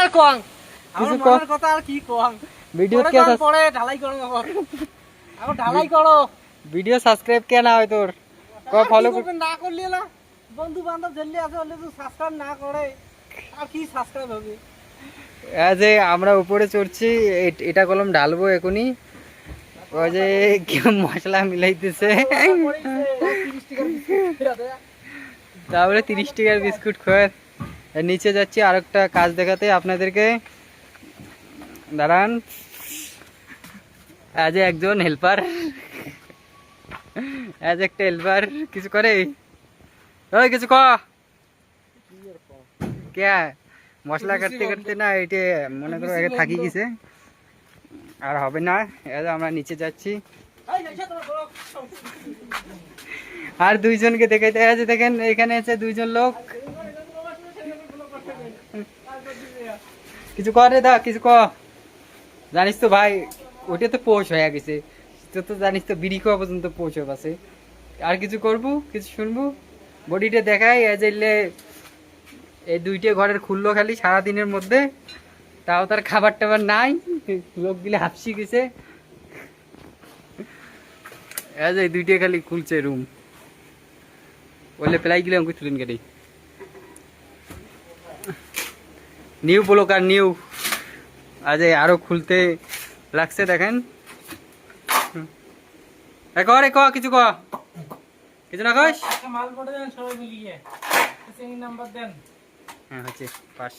আর কং কিছু আমার মনের কথা আর কি কং ভিডিও পরে কে কং, পরে ঢালাই করো আবার এখন ঢালাই করো ভিডিও সাবস্ক্রাইব কে না হয় তোর কয় ফলো করবেন না করলে না বন্ধু বান্ধব জেলে আছে বলে তো সাবস্ক্রাইব না করে আর কি সাবস্ক্রাইব হবে যে আমরা উপরে চড়ছি এটা কলম ঢালবো এখনই ওই যে কি মশলা মিলাইতেছে তারপরে 30 টাকার বিস্কুট খোয়ার নিচে যাচ্ছি আর একটা কাজ দেখাতে আপনাদেরকে দাঁড়ান আজ একজন হেল্পার আজ একটা হেল্পার কিছু করে ওই কিছু ক কে মশলা কাটতে কাটতে না এটা মনে করো আগে থাকি গেছে আর হবে না আমরা নিচে যাচ্ছি আর দুইজনকে দেখাইতে আছে দেখেন এখানে আছে দুইজন লোক কিছু করে দা কিছু ক জানিস তো ভাই ওটা তো পোষ হয়ে গেছে তো জানিস তো বিড়ি খাওয়া পর্যন্ত পোষ হয়ে আছে আর কিছু করবো কিছু শুনবো বডিটা দেখাই এলে এই দুইটা ঘরের খুললো খালি সারাদিনের মধ্যে তাও তার খাবার টাবার নাই লোকগুলো হাফসি গেছে এই দুইটা খালি খুলছে রুম বললে প্রায় গেলে আমাকে তুলেন কেটে নিউ ব্লকার নিউ আজ আরো খুলতে লাগছে দেখেন করে ক কিছু ক কিছু না কস মাল পড়ে দেন সবাই মিলিয়ে নাম্বার দেন হ্যাঁ হচ্ছে পাস